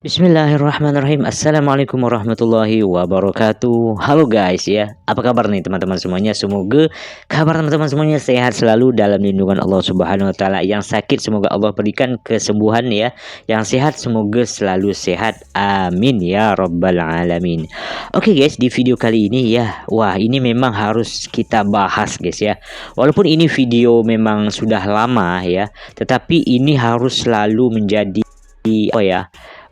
Bismillahirrahmanirrahim. Assalamualaikum warahmatullahi wabarakatuh. Halo guys ya, apa kabar nih teman-teman semuanya? Semoga kabar teman-teman semuanya sehat selalu dalam lindungan Allah Subhanahu Wa Taala. Yang sakit semoga Allah berikan kesembuhan ya. Yang sehat semoga selalu sehat. Amin ya Rabbal Alamin. Oke guys, di video kali ini ya, wah ini memang harus kita bahas guys ya. Walaupun ini video memang sudah lama ya, tetapi ini harus selalu menjadi apa ya,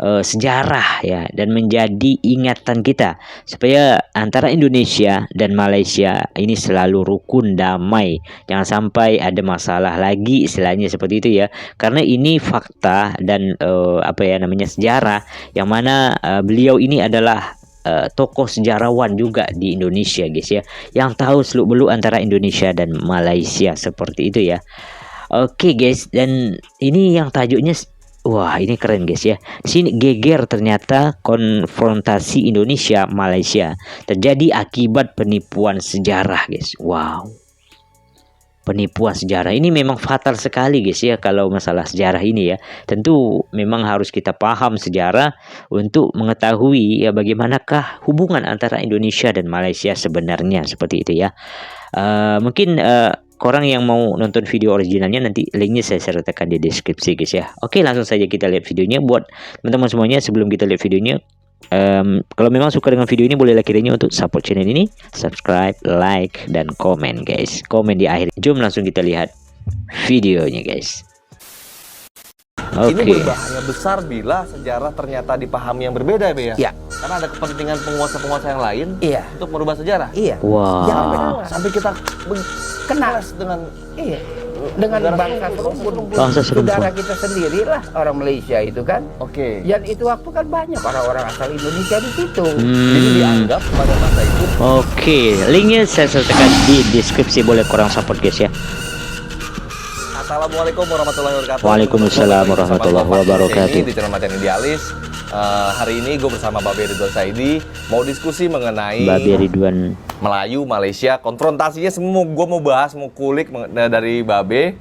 sejarah ya, dan menjadi ingatan kita supaya antara Indonesia dan Malaysia ini selalu rukun damai, jangan sampai ada masalah lagi istilahnya seperti itu ya, karena ini fakta dan apa ya namanya, sejarah yang mana beliau ini adalah tokoh sejarawan juga di Indonesia guys ya, yang tahu seluk-beluk antara Indonesia dan Malaysia seperti itu ya. Oke guys, dan ini yang tajuknya, wah ini keren guys ya. Di sini geger ternyata konfrontasi Indonesia Malaysia terjadi akibat penipuan sejarah guys. Wow. Penipuan sejarah ini memang fatal sekali guys ya kalau masalah sejarah ini ya. Tentu memang harus kita paham sejarah untuk mengetahui ya bagaimanakah hubungan antara Indonesia dan Malaysia sebenarnya seperti itu ya. Mungkin korang yang mau nonton video originalnya nanti linknya saya sertakan di deskripsi guys ya. Oke, langsung saja kita lihat videonya. Buat teman-teman semuanya, sebelum kita lihat videonya, kalau memang suka dengan video ini bolehlah kiranya untuk support channel ini, subscribe, like, dan komen guys. Komen di akhir. Jom langsung kita lihat videonya guys. Ini berbahaya besar bila sejarah ternyata dipahami yang berbeda ya. Iya. Karena ada kepentingan penguasa-penguasa yang lain untuk merubah sejarah. Iya. Wow. Jangan Sampai kita kena dengan dengan Negara bangsa serumpun. Bangsa serumpun. saudara kita sendirilah orang Malaysia itu kan. Oke. Dan itu waktu kan banyak orang-orang asal Indonesia di situ. Jadi dianggap pada masa itu. Oke, linknya saya sertakan di deskripsi, boleh kurang support guys ya. Assalamualaikum warahmatullahi wabarakatuh. Waalaikumsalam warahmatullahi wabarakatuh. Di channel Macan Idealis. Hari ini gue bersama Babe Ridwan Saidi mau diskusi mengenai Babe Ridwan Melayu Malaysia. Konfrontasinya semua gue mau bahas, mau kulik dari Babe.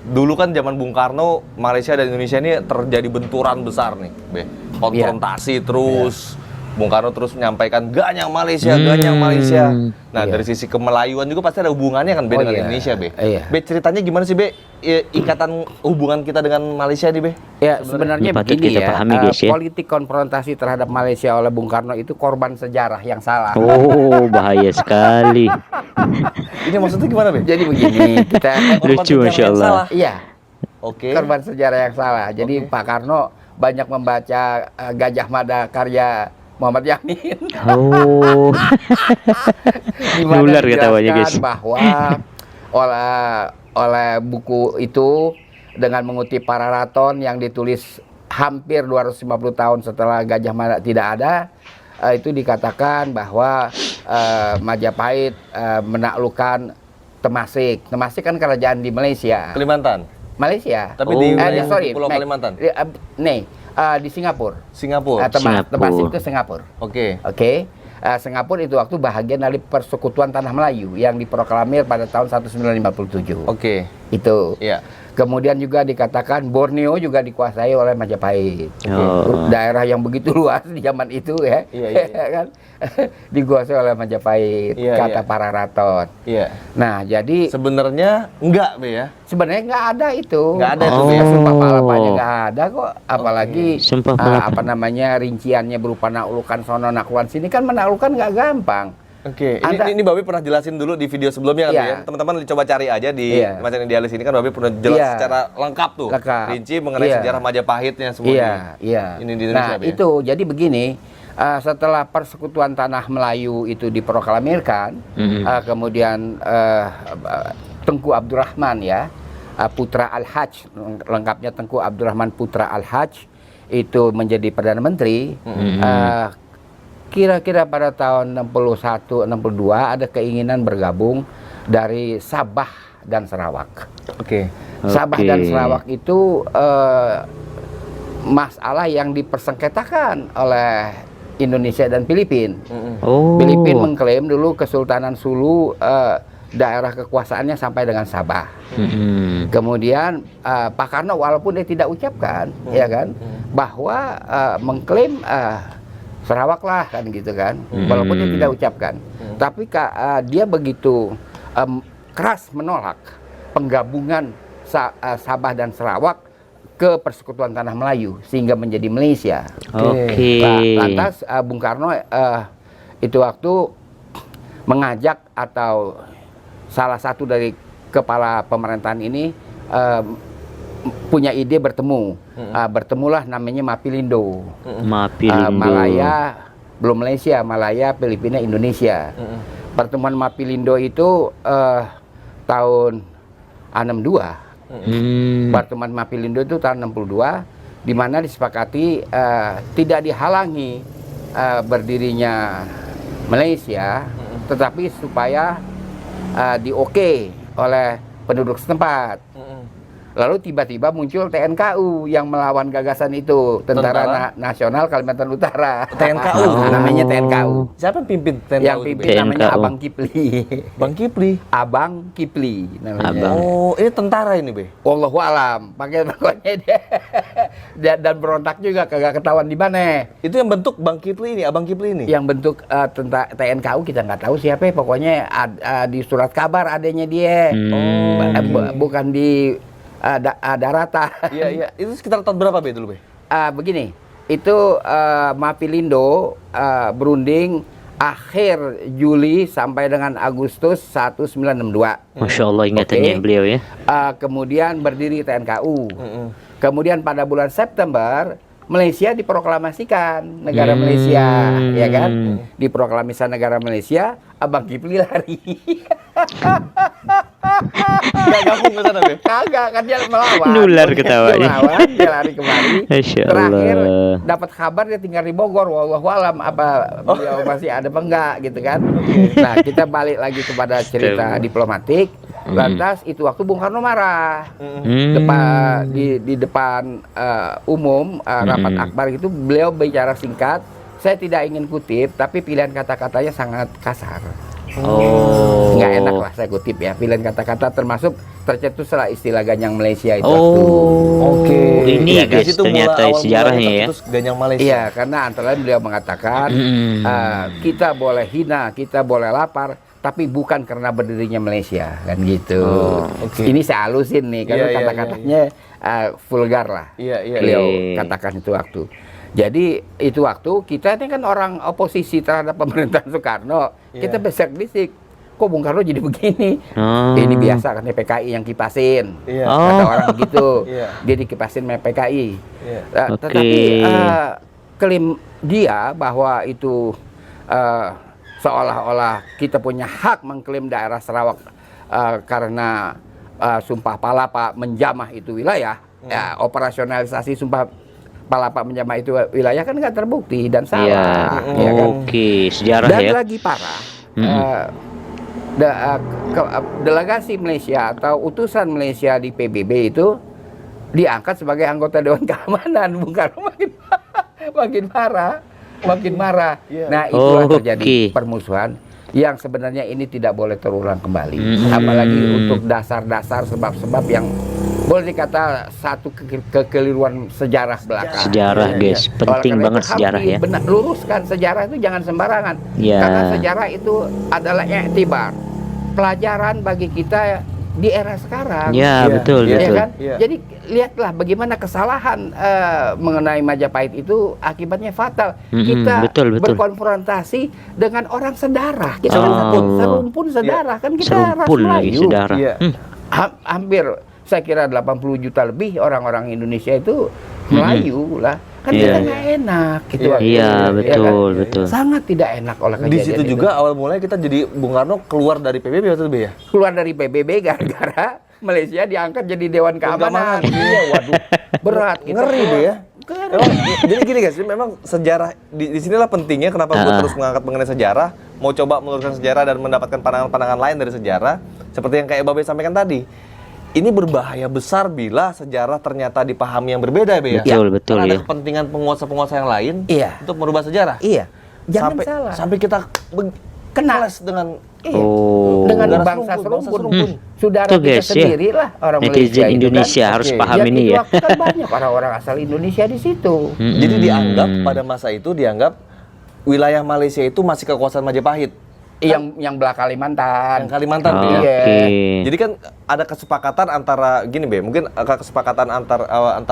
Dulu kan zaman Bung Karno, Malaysia dan Indonesia ini terjadi benturan besar nih, Be. Konfrontasi terus. Bung Karno terus menyampaikan ganyang Malaysia, ganyang Malaysia. Nah, dari sisi kemelayuan juga pasti ada hubungannya kan Be dengan Indonesia, Be. Be, ceritanya gimana sih, Be? Ikatan hubungan kita dengan Malaysia nih, Be? Ya, sebenarnya begini ya, politik konfrontasi terhadap Malaysia oleh Bung Karno itu korban sejarah yang salah. Oh, bahaya sekali. Ini maksudnya gimana, Be? Jadi begini, kita lucu Masya Allah. Iya. Oke. Korban sejarah yang salah. Jadi Pak Karno banyak membaca Gajah Mada karya Muhammad Yamin. Oh. Nular ketawanya guys. Bahwa oleh buku itu dengan mengutip Pararaton yang ditulis hampir 250 tahun setelah Gajah Mada tidak ada, itu dikatakan bahwa Majapahit menaklukkan Temasik. Temasik kan kerajaan di Malaysia. Kalimantan. Malaysia. Tapi di Pulau Kalimantan. Di Singapura. Singapura. Temasik itu Singapura. Oke. Singapura itu waktu bahagian dari Persekutuan Tanah Melayu yang diproklamir pada tahun 1957. Oke. Itu. Iya. Kemudian juga dikatakan Borneo juga dikuasai oleh Majapahit. Daerah yang begitu luas di zaman itu ya. Kan? Dikuasai oleh Majapahit, kata Pararaton. Iya. Nah, jadi sebenarnya enggak, Be ya. Sebenarnya nggak ada itu. Nggak ada itu. Sumpah palapanya nggak ada kok. Apalagi apa namanya, rinciannya berupa naklukan sono naklukan sini, kan menaklukkan nggak gampang. Oke, ini Babe pernah jelasin dulu di video sebelumnya kan ya. Teman-teman coba cari aja di Macan Idealis ini kan Babe pernah jelas secara lengkap tuh. Rinci mengenai sejarah Majapahitnya semua. Ini di Indonesia. Nah, itu jadi begini, setelah Persekutuan Tanah Melayu itu diproklamirkan, kemudian Tengku Abdurrahman ya, Putra Al-Hajj, lengkapnya Tengku Abdurrahman Putra Al-Hajj, itu menjadi Perdana Menteri. Kira-kira pada tahun 61-62 ada keinginan bergabung dari Sabah dan Sarawak. Sabah dan Sarawak itu masalah yang dipersengketakan oleh Indonesia dan Filipina. Filipina mengklaim dulu Kesultanan Sulu daerah kekuasaannya sampai dengan Sabah. Kemudian Pak Karno walaupun dia tidak ucapkan, ya kan, bahwa mengklaim Sarawak lah kan gitu kan, walaupun dia tidak ucapkan. Tapi dia begitu keras menolak penggabungan Sabah dan Sarawak ke Persekutuan Tanah Melayu sehingga menjadi Malaysia. Oke. Lantas Bung Karno itu waktu mengajak atau salah satu dari kepala pemerintahan ini punya ide bertemu. Bertemulah namanya Mapielindo. Mapielindo. Malaya, belum Malaysia, Malaya, Filipina, Indonesia. Pertemuan Mapielindo itu tahun 62. Pertemuan Mapielindo itu tahun 62, di mana disepakati tidak dihalangi berdirinya Malaysia, tetapi supaya di-oke oleh penduduk setempat. Lalu tiba-tiba muncul TNKU yang melawan gagasan itu, Tentara Nasional Kalimantan Utara. TNKU? Namanya TNKU. Siapa yang pimpin TNKU? Yang pimpin namanya TNKU. Abang Kipli. Bang Kipli. Abang Kipli namanya. Abang. Oh, ini tentara ini, Be? Wallahu alam. Pakai pokoknya dia dan berontak juga kagak ketahuan di mana. Itu yang bentuk Bang Kipli ini, Abang Kipli ini. Yang bentuk tentang TNKU kita nggak tahu siapa. Pokoknya di surat kabar adanya dia. Bukan di darata. Iya, iya. Itu sekitar tahun berapa, Be, dulu, Be? Begini, itu Mapielindo berunding akhir Juli sampai dengan Agustus 1962. Masya Allah ingatannya Oke. beliau ya. Kemudian berdiri TNKU. Kemudian pada bulan September Malaysia diproklamasikan negara Malaysia, ya kan? Diproklamasikan negara Malaysia, Abang Kipli lari. Nggak gabung ke sana, Be? Kagak, kan dia melawan. Nular Dia ketawanya. melawan, dia lari kemari. Masya Terakhir Allah. dapat kabar dia tinggal di Bogor. Wallahu alam apa beliau masih ada apa enggak gitu kan. Nah, kita balik lagi kepada cerita diplomatik. Lantas itu waktu Bung Karno marah. Di depan umum rapat akbar itu beliau bicara singkat. Saya tidak ingin kutip, tapi pilihan kata-katanya sangat kasar. Oh. Nggak enak lah saya kutip ya. Pilihan kata-kata termasuk tercetuslah istilah Ganyang Malaysia itu. Oh. Oke. Ini Iya, guys dari situ ternyata awal sejarahnya mulanya ya. tercetus Ganyang Malaysia. Iya, karena antara lain beliau mengatakan kita boleh hina, kita boleh lapar, tapi bukan karena berdirinya Malaysia, kan gitu. Oke. Ini saya halusin nih, karena Iya, iya, kata-katanya vulgar lah. Iya, iya. Beliau Iya. katakan itu waktu. Jadi itu waktu kita ini kan orang oposisi terhadap pemerintahan Soekarno, kita besek-bisik. Kok Bung Karno jadi begini? Ini biasa kan PKI yang kipasin. Iya. Kata orang begitu. Iya. Dia dikipasin sama PKI. Iya. Oke. Tetapi klaim dia bahwa itu seolah-olah kita punya hak mengklaim daerah Sarawak karena Sumpah Palapa menjamah itu wilayah. Ya, operasionalisasi Sumpah Palapa menjamah itu wilayah kan nggak terbukti dan salah. Ya kan? Oke, sejarah Dan ya. lagi parah, delegasi Malaysia atau utusan Malaysia di PBB itu diangkat sebagai anggota Dewan Keamanan. Bung Karno makin marah. Iya. Nah, itulah Oke. terjadi permusuhan yang sebenarnya ini tidak boleh terulang kembali. Apalagi untuk dasar-dasar sebab-sebab yang boleh dikata satu kekeliruan sejarah belaka. Sejarah guys, penting Oleh karena banget itu sejarah harus ya. benar, luruskan sejarah itu jangan sembarangan. Ya. Karena sejarah itu adalah iktibar, pelajaran bagi kita di era sekarang. Ya, betul, Ya betul. kan? Iya. Jadi lihatlah bagaimana kesalahan mengenai Majapahit itu akibatnya fatal. Kita betul, betul. berkonfrontasi dengan orang sedarah. Kita Oh. kan serumpun sedarah kan kita ras Serumpun lagi Melayu. sejarah. Iya. Hampir saya kira 80 juta lebih orang-orang Indonesia itu Melayu lah. Kan Iya. kita nggak enak gitu. Iya, Iya, kan? betul, betul. Sangat tidak enak oleh Di kejadian situ itu. juga awal mulanya kita jadi Bung Karno keluar dari PBB waktu itu, Be, ya? Keluar dari PBB gara-gara Malaysia diangkat jadi Dewan Keamanan. Keamanan. Iya, waduh. Berat gitu. Ngeri, Be, ya? Ngeri. Emang, jadi gini guys, memang sejarah di sinilah pentingnya kenapa gue terus mengangkat mengenai sejarah, mau coba meluruskan sejarah dan mendapatkan pandangan-pandangan lain dari sejarah, seperti yang kayak Babe sampaikan tadi. Ini berbahaya besar bila sejarah ternyata dipahami yang berbeda, Be, ya. Betul, betul, Karena ada ya. kepentingan penguasa-penguasa yang lain Iya. untuk merubah sejarah. Iya. Jangan sampai salah. sampai kita Kena. kelas dengan Iya. Oh. Dengan Negara bangsa serumpun, serumpun. Saudara Itu kita guys, ya. sendiri lah orang Netizen Malaysia itu Indonesia kan. harus Oke. paham Yang ini itu ya. waktu kan banyak orang-orang asal Indonesia di situ. Jadi dianggap pada masa itu wilayah Malaysia itu masih kekuasaan Majapahit. Yang belah Kalimantan. Yang Kalimantan Oh, Be, ya. Iya. Oke. Jadi kan ada kesepakatan antara gini Be, mungkin kesepakatan antar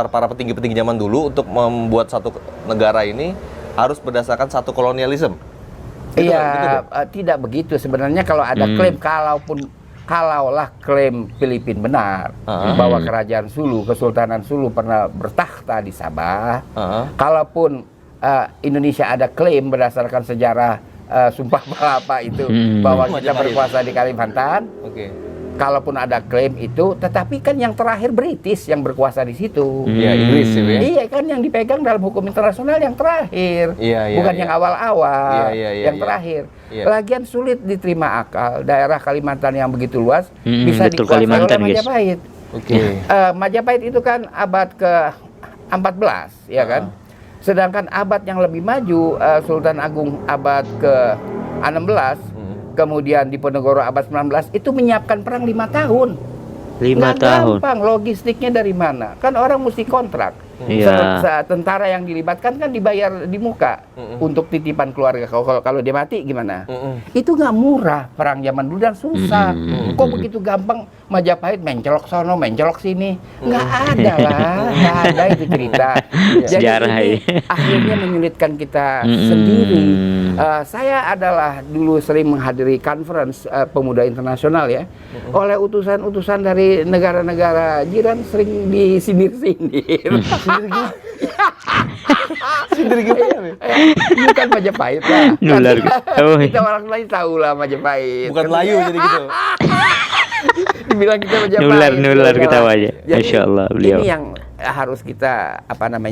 para petinggi-petinggi zaman dulu untuk membuat satu negara ini harus berdasarkan satu kolonialisme. Gitu Iya, kan? Gitu, Be? tidak begitu sebenarnya kalau ada klaim kalaulah klaim Filipina benar bahwa kerajaan Sulu, Kesultanan Sulu pernah bertakhta di Sabah. Kalaupun Indonesia ada klaim berdasarkan sejarah Sumpah Palapa itu bahwa kita Majapahit. berkuasa di Kalimantan. Oke. Kalaupun ada klaim itu, tetapi kan yang terakhir British yang berkuasa di situ. Iya, Inggris sih, Be. Iya kan yang dipegang dalam hukum internasional yang terakhir, Iya, bukan iya. yang awal-awal, Iya, yang iya. terakhir. Iya. Lagian sulit diterima akal daerah Kalimantan yang begitu luas bisa betul, dikuasai Kalimantan, oleh guys. Majapahit. Oke. Majapahit itu kan abad ke-14, ya kan? Sedangkan abad yang lebih maju, Sultan Agung abad ke-16, kemudian Diponegoro abad 19 itu menyiapkan perang 5 tahun. 5 Nggak tahun. gampang, logistiknya dari mana? Kan orang mesti kontrak. Iya. Tentara yang dilibatkan kan dibayar di muka untuk titipan keluarga. Kalau dia mati gimana? Itu nggak murah perang zaman dulu dan susah. Kok begitu gampang Majapahit mencolok sono, mencolok sini? Nggak ada lah, nggak ada itu cerita. Jadi Sejarah, ini ya. akhirnya menyulitkan kita sendiri. Saya adalah dulu sering menghadiri conference pemuda internasional ya. Oleh utusan-utusan dari negara-negara jiran sering disindir-sindir. Sindir gimana? Be? Bukan Majapahit lah. Nular. Oh, Kita orang lain tahu lah Majapahit. Bukan Melayu jadi gitu. Dibilang kita Majapahit. Nular gitu. ketawanya. Jadi, Masya Allah beliau. Ini yang harus kita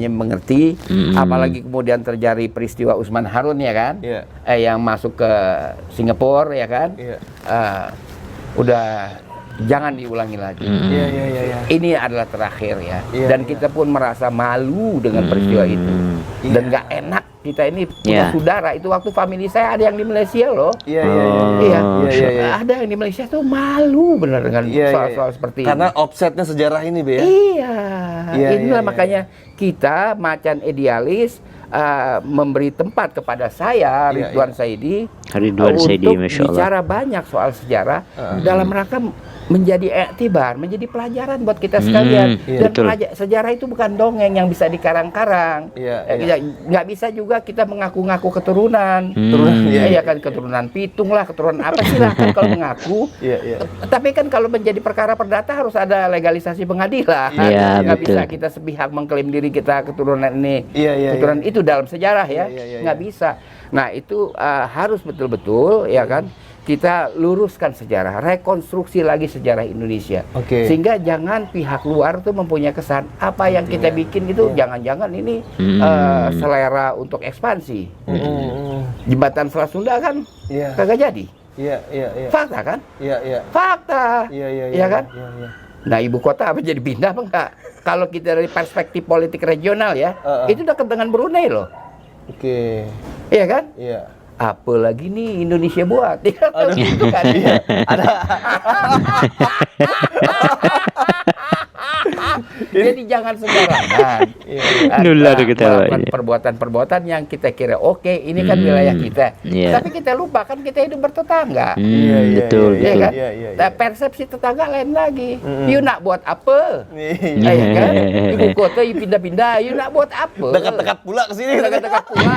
mengerti. Apalagi kemudian terjadi peristiwa Usman Harun ya kan. Iya. Yang masuk ke Singapura ya kan. Iya. Udah jangan diulangi lagi. Iya, iya, iya, iya. Ini adalah terakhir ya. Iya, Dan iya. kita pun merasa malu dengan peristiwa itu. Dan nggak enak kita ini punya Iya. saudara. Itu waktu family saya ada yang di Malaysia loh. Iya, iya, iya. Oh, Iya. iya, iya. Ada yang di Malaysia tuh malu benar dengan Iya, iya, soal-soal iya. seperti Karena ini. offsetnya sejarah ini, Be ya. Iya. Iya, Inilah iya, iya. makanya kita macan idealis memberi tempat kepada saya Iya, Ridwan Saidi Ridwan Saidi, untuk Masya Allah. bicara banyak soal sejarah dalam rangka menjadi iktibar, menjadi pelajaran buat kita sekalian. iya. Dan Betul. sejarah itu bukan dongeng yang bisa dikarang-karang. Iya, Nggak bisa juga kita mengaku-ngaku keturunan. iya, Iya kan, keturunan pitung lah, keturunan apa silahkan kalau mengaku. Iya, iya. Tapi kan kalau menjadi perkara perdata harus ada legalisasi pengadilan. Iya, Nggak betul. bisa kita sepihak mengklaim diri kita keturunan ini, Iya, iya, keturunan itu dalam sejarah ya. Iya, iya, Nggak iya. bisa. Nah itu harus betul-betul ya kan kita luruskan sejarah, rekonstruksi lagi sejarah Indonesia. Oke. Sehingga jangan pihak luar tuh mempunyai kesan apa yang kita bikin itu jangan-jangan ini selera untuk ekspansi. Jembatan Selat Sunda kan Iya. kagak jadi. Iya, iya, iya. Fakta kan? Iya, iya. Fakta. Iya, iya, Iya kan? Iya, iya. Nah, ibu kota apa jadi pindah apa enggak? Kalau kita dari perspektif politik regional ya, itu dekat dengan Brunei loh. Oke. Iya kan? Iya. Apalagi nih Indonesia buat. Ya, itu kan. Jadi jangan sembarangan. Nular Nah, ketawanya. melakukan perbuatan-perbuatan yang kita kira oke, ini kan wilayah kita. Iya. Tapi kita lupa kan kita hidup bertetangga. Iya, iya, Betul, iya, Iya betul. kan? Iya, iya, iya. Nah, persepsi tetangga lain lagi. You nak buat apa? Iya. Iya kan? Ibu kota you pindah-pindah, you nak buat apa? Dekat-dekat pula ke sini. Dekat-dekat pula.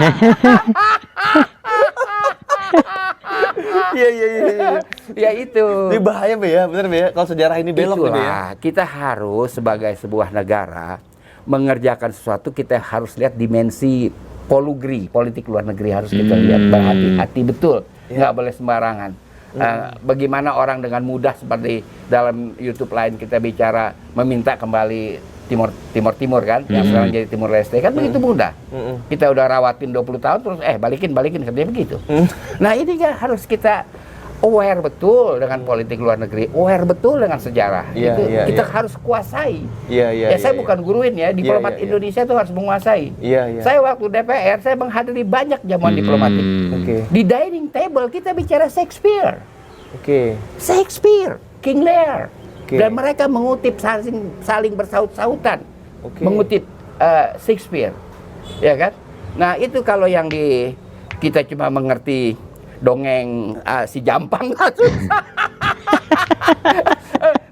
Iya, iya, iya, iya. Ya itu. Ini bahaya, Be ya. Bener, Be ya. Kalau sejarah ini belok nih, Be ya. Itulah, kita harus sebagai sebuah negara mengerjakan sesuatu, kita harus lihat dimensi polugri, politik luar negeri harus kita lihat berhati-hati betul, nggak boleh sembarangan. Bagaimana orang dengan mudah seperti dalam YouTube lain kita bicara meminta kembali Timur kan, yang sekarang jadi Timur Leste kan begitu mudah. Kita udah rawatin 20 tahun terus balikin katanya begitu. Nah ini kan harus kita aware betul dengan politik luar negeri, aware betul dengan sejarah. Iya, Itu iya, kita iya. harus kuasai. Iya, iya. Ya saya iya, bukan guruin ya, diplomat iya, iya. Indonesia itu harus menguasai. Iya, iya. Saya waktu DPR saya menghadiri banyak jamuan diplomatik. Oke. Di dining table kita bicara Shakespeare. Oke. Shakespeare, King Lear. Oke. Dan mereka mengutip saling bersaut-sautan. Oke. Mengutip Shakespeare. Ya kan? Nah, itu kalau yang kita cuma mengerti dongeng si Jampang lah susah.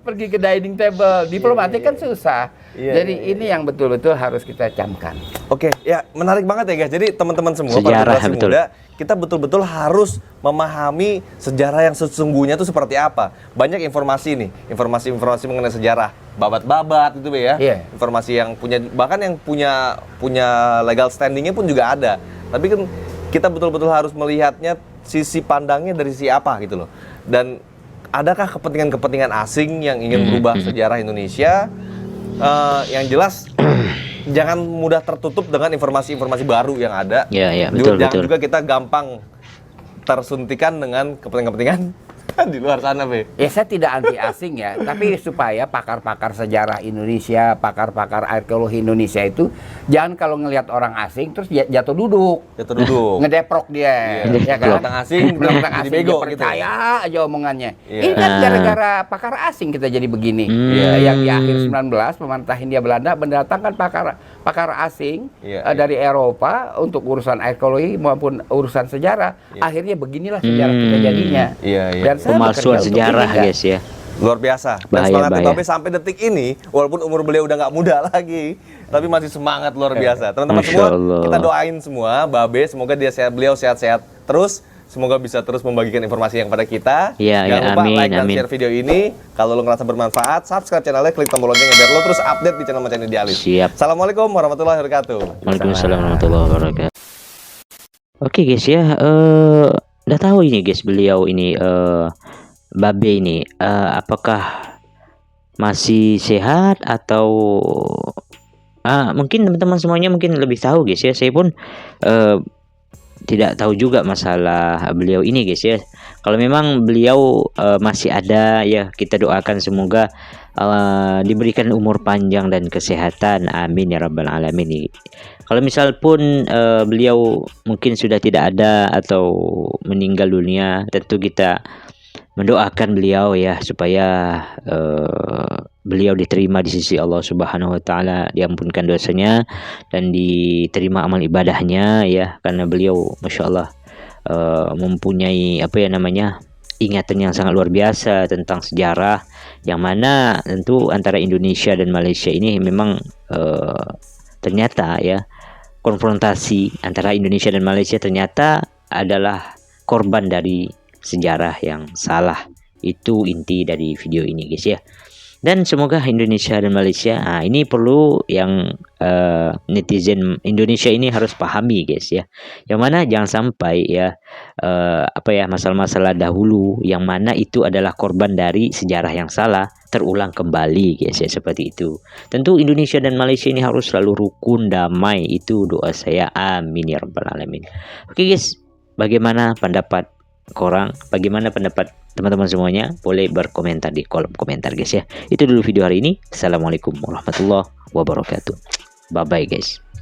Pergi ke dining table, diplomatik kan susah. Jadi ini yang betul-betul harus kita camkan. Oke, ya menarik banget ya guys. Jadi teman-teman semua Sejarah, para generasi betul. muda, kita betul-betul harus memahami sejarah yang sesungguhnya itu seperti apa. Banyak informasi nih, informasi mengenai sejarah, babat-babat itu ya. Iya. Informasi yang punya, bahkan yang punya legal standingnya pun juga ada. Tapi kan kita betul-betul harus melihatnya sisi pandangnya dari si apa gitu loh. Dan adakah kepentingan-kepentingan asing yang ingin merubah sejarah Indonesia? Yang jelas jangan mudah tertutup dengan informasi-informasi baru yang ada. Ya, Jangan betul. juga kita gampang tersuntikan dengan kepentingan-kepentingan di luar sana, Be. Ya saya tidak anti asing ya, tapi supaya pakar-pakar sejarah Indonesia, pakar-pakar arkeologi Indonesia itu jangan kalau ngelihat orang asing terus jatuh duduk. Jatuh duduk. Ngedeprok dia, Iya. ya kan? Orang asing Orang jadi asing bego dia gitu. percaya aja omongannya. Iya. Ini kan gara-gara pakar asing kita jadi begini. Yang di akhir 19 pemerintah Hindia Belanda mendatangkan pakar asing Iya, dari Eropa untuk urusan arkeologi maupun urusan sejarah. Iya. Akhirnya beginilah sejarah kita jadinya. Iya, iya. Dan saya Pemalsuan bekerja untuk sejarah ini, guys ya. Luar biasa. Dan Bahaya, semangat bahaya. Babe sampai detik ini, walaupun umur beliau udah nggak muda lagi, tapi masih semangat luar biasa. Teman-teman Masya semua, Allah. kita doain semua Babe, semoga beliau sehat-sehat terus. Semoga bisa terus membagikan informasi yang pada kita. Iya, Jangan iya, lupa amin, like dan amin. share video ini. Kalau lo ngerasa bermanfaat, subscribe channelnya, klik tombol loncengnya biar lo terus update di channel Macan Idealis. Siap. Assalamualaikum warahmatullahi wabarakatuh. Waalaikumsalam warahmatullahi wabarakatuh. Oke guys ya, udah tahu ini guys, beliau ini Babe ini apakah masih sehat atau mungkin teman-teman semuanya mungkin lebih tahu guys ya. Saya pun tidak tahu juga masalah beliau ini guys ya. Kalau memang beliau masih ada ya, kita doakan semoga diberikan umur panjang dan kesehatan, amin ya rabbal alamin. Kalau misal pun beliau mungkin sudah tidak ada atau meninggal dunia, tentu kita mendoakan beliau ya supaya beliau diterima di sisi Allah Subhanahu wa taala, diampunkan dosanya dan diterima amal ibadahnya ya, karena beliau Masya Allah mempunyai ingatan yang sangat luar biasa tentang sejarah, yang mana tentu antara Indonesia dan Malaysia ini memang ternyata ya, konfrontasi antara Indonesia dan Malaysia ternyata adalah korban dari sejarah yang salah. Itu inti dari video ini guys ya. Dan semoga Indonesia dan Malaysia, ini perlu yang netizen Indonesia ini harus pahami guys ya. Yang mana jangan sampai ya masalah-masalah dahulu yang mana itu adalah korban dari sejarah yang salah terulang kembali guys ya, seperti itu. Tentu Indonesia dan Malaysia ini harus selalu rukun damai, itu doa saya, amin ya rabbal alamin. Oke guys, bagaimana pendapat korang, bagaimana pendapat teman-teman semuanya? Boleh berkomentar di kolom komentar guys ya. Itu dulu video hari ini. Assalamualaikum warahmatullahi wabarakatuh. Bye bye guys.